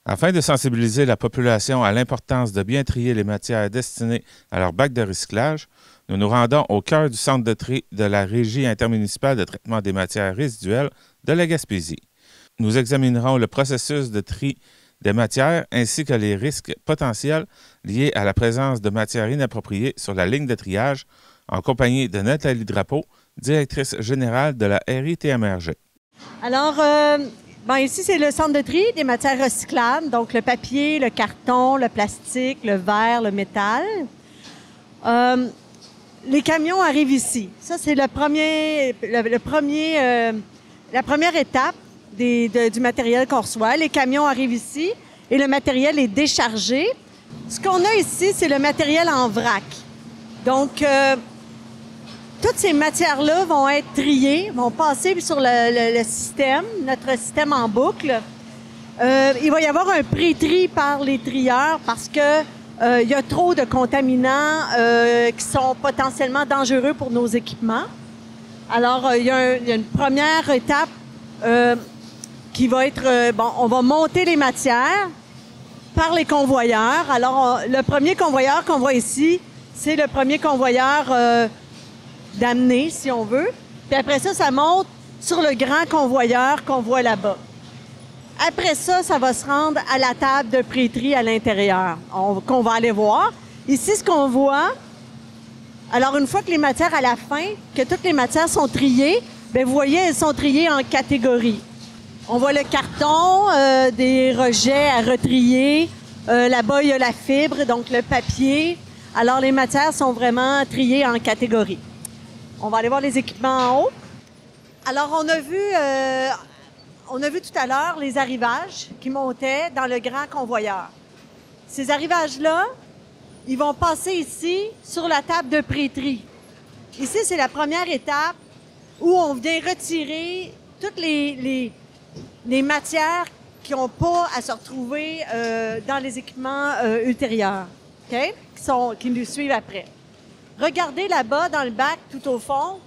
Afin de sensibiliser la population à l'importance de bien trier les matières destinées à leur bac de recyclage, nous nous rendons au cœur du centre de tri de la Régie intermunicipale de traitement des matières résiduelles de la Gaspésie. Nous examinerons le processus de tri des matières ainsi que les risques potentiels liés à la présence de matières inappropriées sur la ligne de triage en compagnie de Nathalie Drapeau, directrice générale de la RITMRG. Alors, ici, c'est le centre de tri des matières recyclables, donc le papier, le carton, le plastique, le verre, le métal. Les camions arrivent ici. Ça, c'est la première étape du matériel qu'on reçoit. Les camions arrivent ici et le matériel est déchargé. Ce qu'on a ici, c'est le matériel en vrac. Donc, toutes ces matières-là vont être triées, vont passer sur le système, notre système en boucle. Il va y avoir un pré-tri par les trieurs parce que il y a trop de contaminants qui sont potentiellement dangereux pour nos équipements. Alors, il y a une première étape qui va être, on va monter les matières par les convoyeurs. Alors, le premier convoyeur qu'on voit ici, c'est le premier convoyeur d'amener, si on veut. Puis après ça, ça monte sur le grand convoyeur qu'on voit là-bas. Après ça, ça va se rendre à la table de pré-tri à l'intérieur, qu'on va aller voir. Ici, ce qu'on voit, alors une fois que les matières à la fin, que toutes les matières sont triées, bien, vous voyez, elles sont triées en catégories. On voit le carton, des rejets à retrier. Là-bas, il y a la fibre, donc le papier. Alors, les matières sont vraiment triées en catégories. On va aller voir les équipements en haut. Alors, on a vu tout à l'heure les arrivages qui montaient dans le grand convoyeur. Ces arrivages-là, ils vont passer ici sur la table de pré-tri. Ici, c'est la première étape où on vient retirer toutes les matières qui n'ont pas à se retrouver dans les équipements ultérieurs, okay? qui nous suivent après. Regardez là-bas, dans le bac, tout au fond,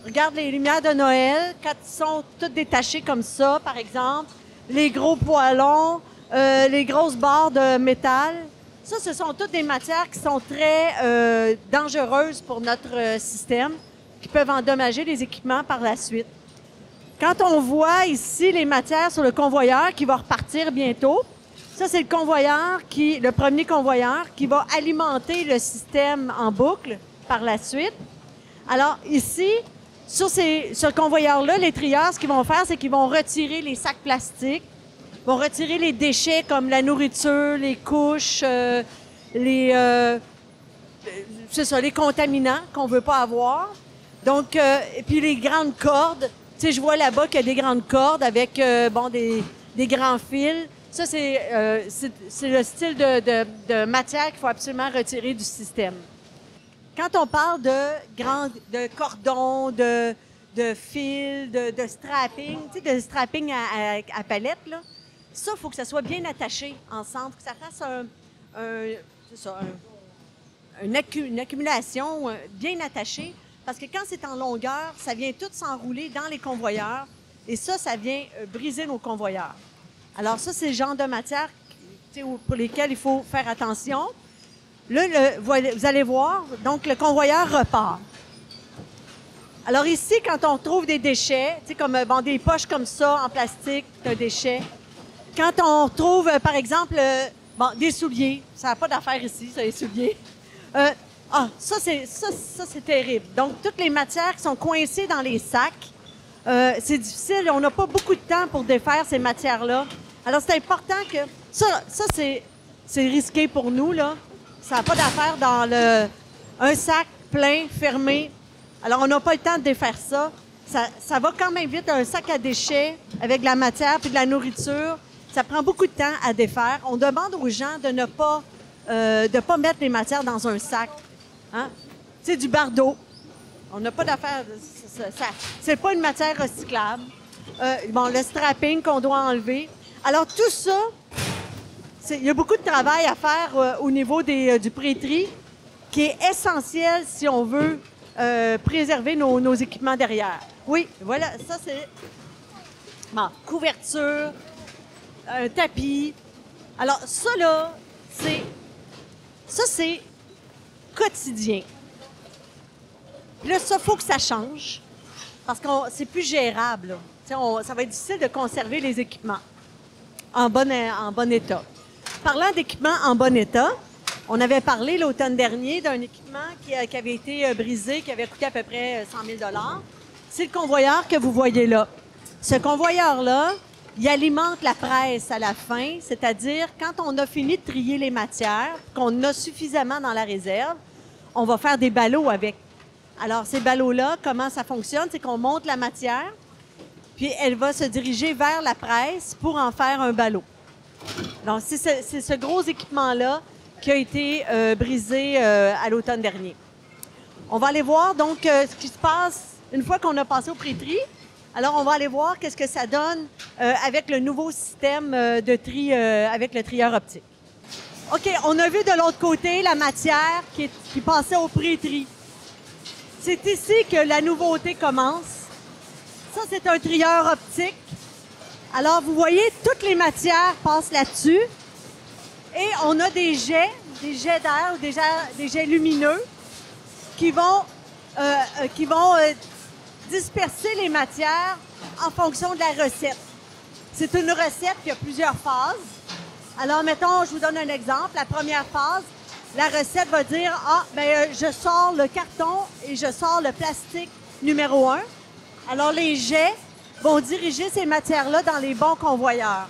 regarde les lumières de Noël, quand ils sont toutes détachées comme ça, par exemple, les gros poêlons, les grosses barres de métal. Ça, ce sont toutes des matières qui sont très dangereuses pour notre système, qui peuvent endommager les équipements par la suite. Quand on voit ici les matières sur le convoyeur qui va repartir bientôt, ça, c'est le premier convoyeur qui va alimenter le système en boucle par la suite. Alors, ici, sur ce convoyeur-là, les trieurs, ce qu'ils vont faire, c'est qu'ils vont retirer les sacs plastiques, vont retirer les déchets comme la nourriture, les couches, les contaminants qu'on veut pas avoir. Donc, et puis les grandes cordes. Tu sais, je vois là-bas qu'il y a des grandes cordes avec, des grands fils. Ça, c'est le style de matière qu'il faut absolument retirer du système. Quand on parle de cordons, de fils, de strapping, tu sais, de strapping à palette, là, ça, il faut que ça soit bien attaché ensemble, que ça fasse une accumulation bien attachée, parce que quand c'est en longueur, ça vient tout s'enrouler dans les convoyeurs, et ça vient briser nos convoyeurs. Alors ça, c'est le genre de matière pour lesquelles il faut faire attention. Là, vous allez voir, donc le convoyeur repart. Alors ici, quand on trouve des déchets, comme des poches comme ça en plastique, c'est un déchet. Quand on trouve, par exemple, des souliers, ça n'a pas d'affaire ici, ça, les souliers. Ça, c'est terrible. Donc, toutes les matières qui sont coincées dans les sacs, c'est difficile. On n'a pas beaucoup de temps pour défaire ces matières-là. Alors, c'est important que... Ça c'est risqué pour nous, là. Ça n'a pas d'affaire dans un sac plein, fermé. Alors, on n'a pas le temps de défaire ça. Ça va quand même vite, un sac à déchets avec de la matière puis de la nourriture. Ça prend beaucoup de temps à défaire. On demande aux gens de ne pas mettre les matières dans un sac. Hein? C'est du bardeau. On n'a pas d'affaire. C'est pas une matière recyclable. Le strapping qu'on doit enlever. Alors, tout ça, il y a beaucoup de travail à faire au niveau du pré-tri qui est essentiel si on veut préserver nos équipements derrière. Oui, voilà, ça c'est couverture, un tapis, Alors, ça, là, c'est quotidien. Puis là, ça, il faut que ça change parce que c'est plus gérable. Là. Ça va être difficile de conserver les équipements en bon état. Parlant d'équipements en bon état, on avait parlé l'automne dernier d'un équipement qui avait été brisé, qui avait coûté à peu près 100 000 $. C'est le convoyeur que vous voyez là. Ce convoyeur-là, il alimente la presse à la fin, c'est-à-dire quand on a fini de trier les matières, qu'on a suffisamment dans la réserve, on va faire des ballots avec. Alors, ces ballots-là, comment ça fonctionne? C'est qu'on monte la matière, puis elle va se diriger vers la presse pour en faire un ballot. Donc, c'est ce gros équipement-là qui a été brisé à l'automne dernier. On va aller voir donc ce qui se passe une fois qu'on a passé au pré-tri. Alors, on va aller voir qu'est-ce que ça donne avec le nouveau système de tri avec le trieur optique. OK, on a vu de l'autre côté la matière qui passait au pré-tri. C'est ici que la nouveauté commence. Ça, c'est un trieur optique. Alors, vous voyez, toutes les matières passent là-dessus. Et on a des jets d'air ou des jets lumineux qui vont disperser les matières en fonction de la recette. C'est une recette qui a plusieurs phases. Alors, mettons, je vous donne un exemple. La première phase, la recette va dire « Ah, bien, je sors le carton et je sors le plastique numéro 1. » Alors, les jets vont diriger ces matières-là dans les bons convoyeurs.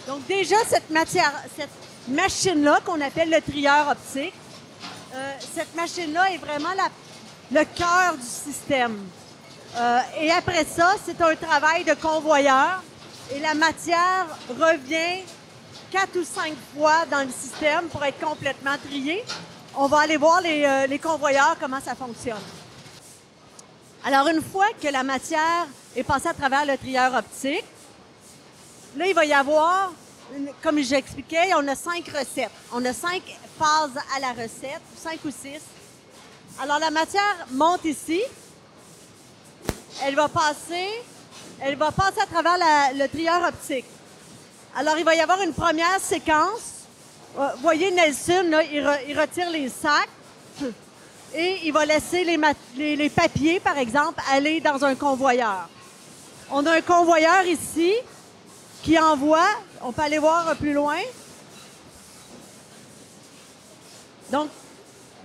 Donc, déjà, cette machine-là, qu'on appelle le trieur optique, cette machine-là est vraiment le cœur du système. Et après ça, c'est un travail de convoyeur et la matière revient 4 ou 5 fois dans le système pour être complètement triée. On va aller voir les convoyeurs, comment ça fonctionne. Alors, une fois que la matière est passée à travers le trieur optique, là, il va y avoir, comme j'expliquais, on a 5 recettes. On a 5 phases à la recette, 5 ou 6. Alors, la matière monte ici. Elle va passer à travers le trieur optique. Alors, il va y avoir une première séquence. Vous voyez, Nelson, là, il retire les sacs et il va laisser les papiers, par exemple, aller dans un convoyeur. On a un convoyeur ici qui envoie, on peut aller voir plus loin. Donc,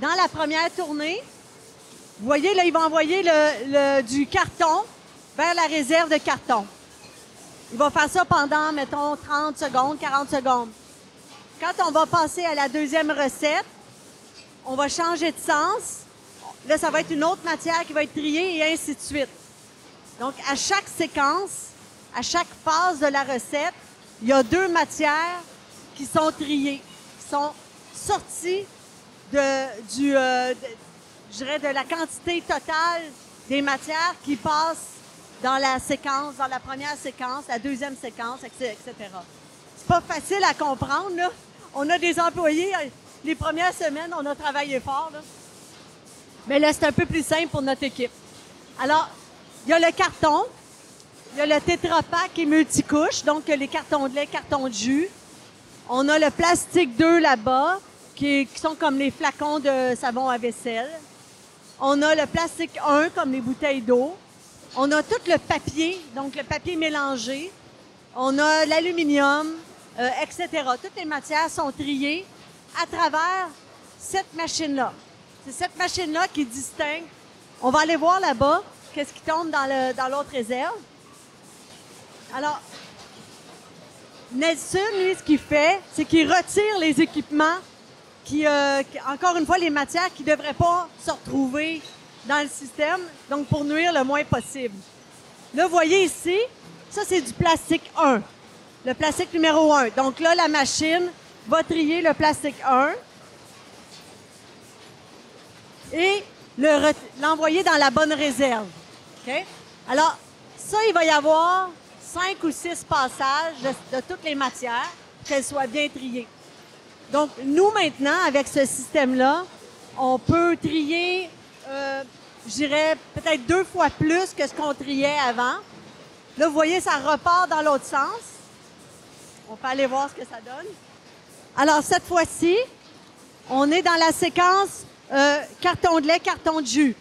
dans la première tournée, vous voyez, là, il va envoyer du carton vers la réserve de carton. Il va faire ça pendant, mettons, 30 secondes, 40 secondes. Quand on va passer à la deuxième recette, on va changer de sens. Là, ça va être une autre matière qui va être triée et ainsi de suite. Donc, à chaque séquence, à chaque phase de la recette, il y a 2 matières qui sont triées, qui sont sorties de la quantité totale des matières qui passent dans la séquence, dans la première séquence, la deuxième séquence, etc. C'est pas facile à comprendre, là. On a des employés, les premières semaines, on a travaillé fort, là. Mais là, c'est un peu plus simple pour notre équipe. Alors, il y a le carton, il y a le Tetra Pak et multicouche, donc les cartons de lait, cartons de jus. On a le plastique 2 là-bas, qui sont comme les flacons de savon à vaisselle. On a le plastique 1, comme les bouteilles d'eau. On a tout le papier, donc le papier mélangé. On a l'aluminium, etc. Toutes les matières sont triées à travers cette machine-là. C'est cette machine-là qui distingue. On va aller voir là-bas qu'est-ce qui tombe dans l'autre réserve. Alors, Nelson, lui, ce qu'il fait, c'est qu'il retire les équipements encore une fois, les matières qui ne devraient pas se retrouver dans le système, donc pour nuire le moins possible. Là, vous voyez ici, ça, c'est du plastique 1, le plastique numéro 1. Donc là, la machine va trier le plastique 1 et l'envoyer dans la bonne réserve. Okay? Alors, ça, il va y avoir 5 ou 6 passages de toutes les matières pour qu'elles soient bien triées. Donc, nous, maintenant, avec ce système-là, on peut trier, je dirais, peut-être 2 fois plus que ce qu'on triait avant. Là, vous voyez, ça repart dans l'autre sens. On peut aller voir ce que ça donne. Alors, cette fois-ci, on est dans la séquence carton de lait, carton de jus.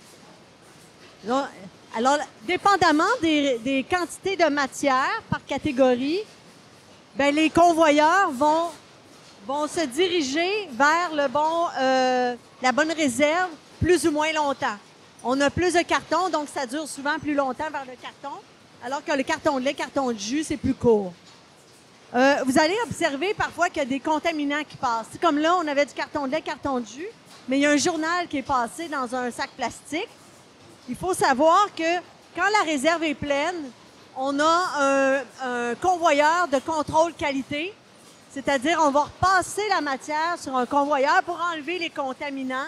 Alors, dépendamment des quantités de matière par catégorie, ben, les convoyeurs vont se diriger vers la bonne réserve plus ou moins longtemps. On a plus de carton, donc ça dure souvent plus longtemps vers le carton, alors que le carton de lait, carton de jus, c'est plus court. Vous allez observer parfois qu'il y a des contaminants qui passent. C'est comme là, on avait du carton de lait, carton de jus, mais il y a un journal qui est passé dans un sac plastique. Il faut savoir que quand la réserve est pleine, on a un convoyeur de contrôle qualité, c'est-à-dire on va repasser la matière sur un convoyeur pour enlever les contaminants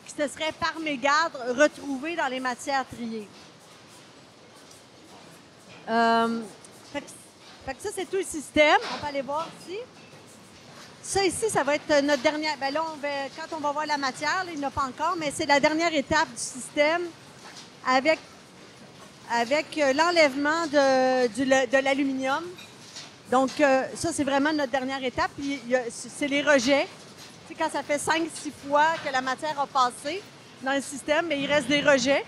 qui se seraient par mégarde retrouvés dans les matières triées. Fait que ça, c'est tout le système. On peut aller voir ici. Ça ici, ça va être notre dernière... Ben là, quand on va voir la matière, là, il n'y en a pas encore, mais c'est la dernière étape du système avec l'enlèvement de l'aluminium. Donc, ça, c'est vraiment notre dernière étape. Puis, c'est les rejets. Tu sais, quand ça fait 5-6 fois que la matière a passé dans le système, mais il reste des rejets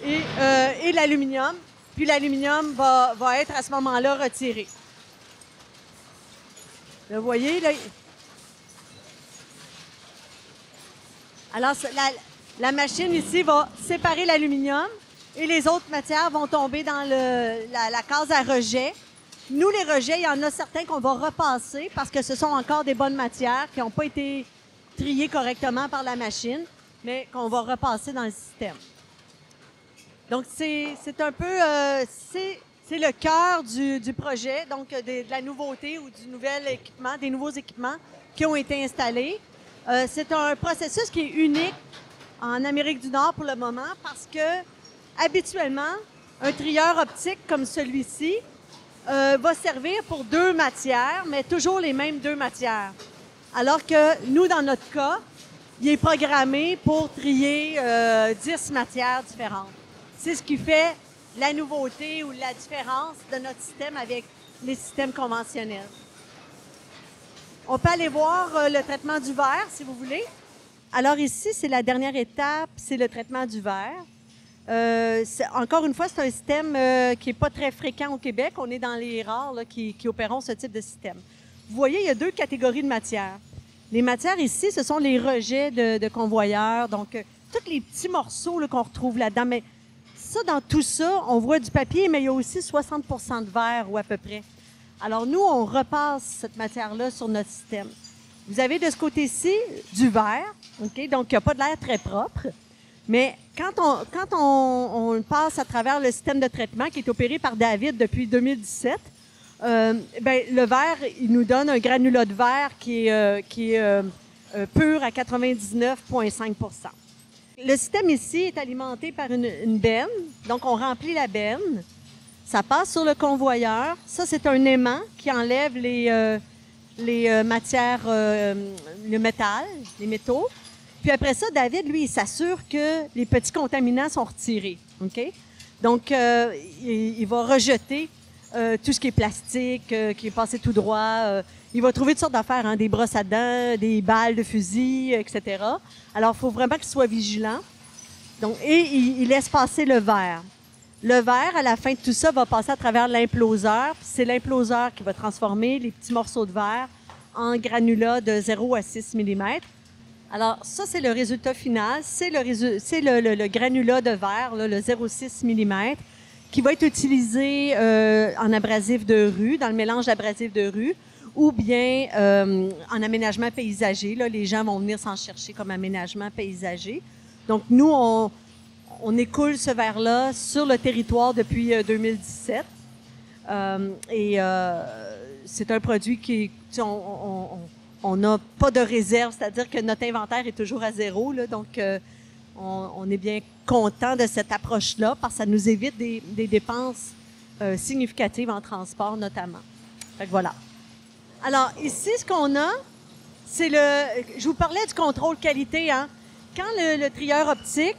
et l'aluminium. Puis, l'aluminium va être à ce moment-là retiré. Là, vous voyez, là... Alors, la machine ici va séparer l'aluminium et les autres matières vont tomber dans la case à rejet. Nous, les rejets, il y en a certains qu'on va repasser parce que ce sont encore des bonnes matières qui n'ont pas été triées correctement par la machine, mais qu'on va repasser dans le système. Donc, c'est un peu... c'est le cœur du projet, donc de la nouveauté ou du nouvel équipement, des nouveaux équipements qui ont été installés. C'est un processus qui est unique en Amérique du Nord pour le moment parce que, habituellement, un trieur optique comme celui-ci va servir pour 2 matières, mais toujours les mêmes 2 matières. Alors que nous, dans notre cas, il est programmé pour trier 10 matières différentes. C'est ce qui fait la nouveauté ou la différence de notre système avec les systèmes conventionnels. On peut aller voir le traitement du verre, si vous voulez. Alors ici, c'est la dernière étape, c'est le traitement du verre. Encore une fois, c'est un système qui n'est pas très fréquent au Québec. On est dans les rares là, qui opéreront ce type de système. Vous voyez, il y a 2 catégories de matières. Les matières ici, ce sont les rejets de convoyeurs, donc tous les petits morceaux qu'on retrouve là-dedans. Mais ça, dans tout ça, on voit du papier, mais il y a aussi 60 de verre ou à peu près. Alors, nous, on repasse cette matière-là sur notre système. Vous avez de ce côté-ci du verre, OK? Donc, il n'y a pas de l'air très propre. Mais quand on passe à travers le système de traitement qui est opéré par David depuis 2017, le verre, il nous donne un granulat de verre qui est pur à 99,5 %. Le système ici est alimenté par une benne. Donc, on remplit la benne. Ça passe sur le convoyeur. Ça, c'est un aimant qui enlève les matières, le métal, les métaux. Puis après ça, David, lui, il s'assure que les petits contaminants sont retirés. OK? Donc, il va rejeter tout ce qui est plastique, qui est passé tout droit. Il va trouver toutes sortes d'affaires, hein, des brosses à dents, des balles de fusil, etc. Alors, il faut vraiment qu'il soit vigilant. Donc, et il laisse passer le verre. Le verre, à la fin de tout ça, va passer à travers l'imploseur. C'est l'imploseur qui va transformer les petits morceaux de verre en granulats de 0 à 6 mm. Alors, ça, c'est le résultat final. C'est le granulat de verre, là, le 0,6 mm, qui va être utilisé en abrasif de rue, dans le mélange d'abrasif de rue, ou bien en aménagement paysager. Là, les gens vont venir s'en chercher comme aménagement paysager. Donc, nous, on écoule ce verre-là sur le territoire depuis 2017. C'est un produit qui... On n'a pas de réserve, c'est-à-dire que notre inventaire est toujours à 0. Là, donc, on est bien content de cette approche-là parce que ça nous évite des dépenses significatives en transport, notamment. Fait que voilà. Alors, ici, ce qu'on a, c'est je vous parlais du contrôle qualité. Hein? Quand le trieur optique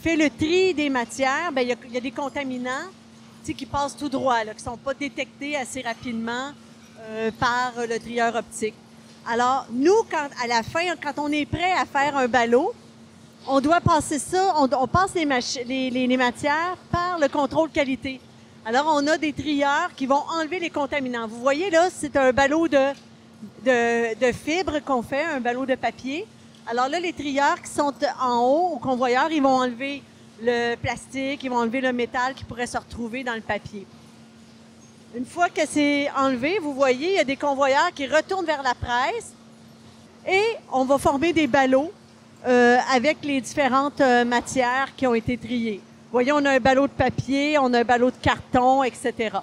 fait le tri des matières, bien, il y a des contaminants qui passent tout droit, là, qui ne sont pas détectés assez rapidement par le trieur optique. Alors, nous, à la fin, quand on est prêt à faire un ballot, on doit passer ça, on passe les matières par le contrôle qualité. Alors, on a des trieurs qui vont enlever les contaminants. Vous voyez, là, c'est un ballot de fibres qu'on fait, un ballot de papier. Alors là, les trieurs qui sont en haut, au convoyeur, ils vont enlever le plastique, ils vont enlever le métal qui pourrait se retrouver dans le papier. Une fois que c'est enlevé, vous voyez, il y a des convoyeurs qui retournent vers la presse et on va former des ballots avec les différentes matières qui ont été triées. Vous voyez, on a un ballot de papier, on a un ballot de carton, etc.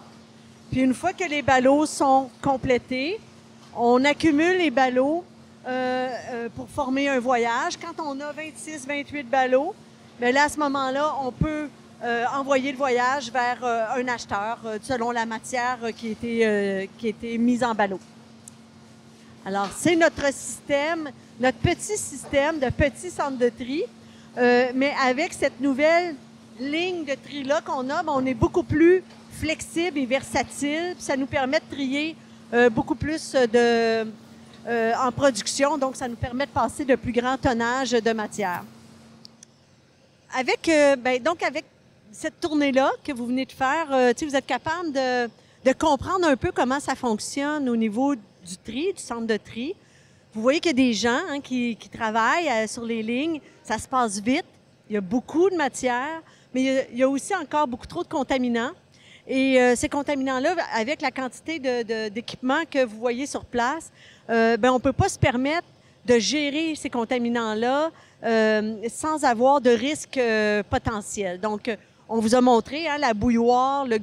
Puis une fois que les ballots sont complétés, on accumule les ballots pour former un voyage. Quand on a 26, 28 ballots, bien là, à ce moment-là, on peut envoyer le voyage vers un acheteur selon la matière qui a été mise en ballot. Alors, c'est notre système, notre petit système de petits centres de tri, mais avec cette nouvelle ligne de tri-là qu'on a, on est beaucoup plus flexible et versatile. Puis ça nous permet de trier beaucoup plus en production, donc ça nous permet de passer de plus grands tonnages de matière. Avec cette tournée-là que vous venez de faire, vous êtes capable de comprendre un peu comment ça fonctionne au niveau du tri, du centre de tri. Vous voyez qu'il y a des gens qui travaillent sur les lignes. Ça se passe vite. Il y a beaucoup de matière, mais il y a aussi encore beaucoup trop de contaminants. Et ces contaminants-là, avec la quantité d'équipements que vous voyez sur place, on ne peut pas se permettre de gérer ces contaminants-là sans avoir de risques potentiels. Donc, on vous a montré la bouilloire, le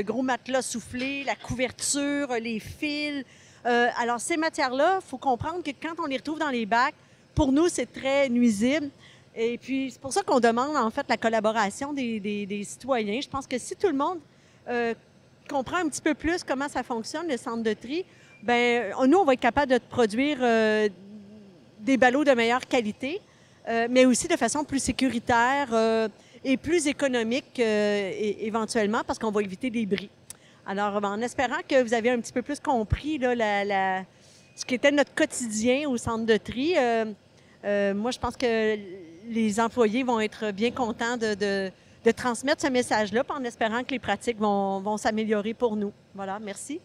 gros matelas soufflé, la couverture, les fils. Alors, ces matières-là, il faut comprendre que quand on les retrouve dans les bacs, pour nous, c'est très nuisible. Et puis, c'est pour ça qu'on demande, en fait, la collaboration des citoyens. Je pense que si tout le monde comprend un petit peu plus comment ça fonctionne, le centre de tri, nous, on va être capable de produire des ballots de meilleure qualité, mais aussi de façon plus sécuritaire et plus économique éventuellement, parce qu'on va éviter des bris. Alors, en espérant que vous avez un petit peu plus compris là, ce qui était notre quotidien au centre de tri, moi, je pense que les employés vont être bien contents de transmettre ce message-là, en espérant que les pratiques vont s'améliorer pour nous. Voilà, merci.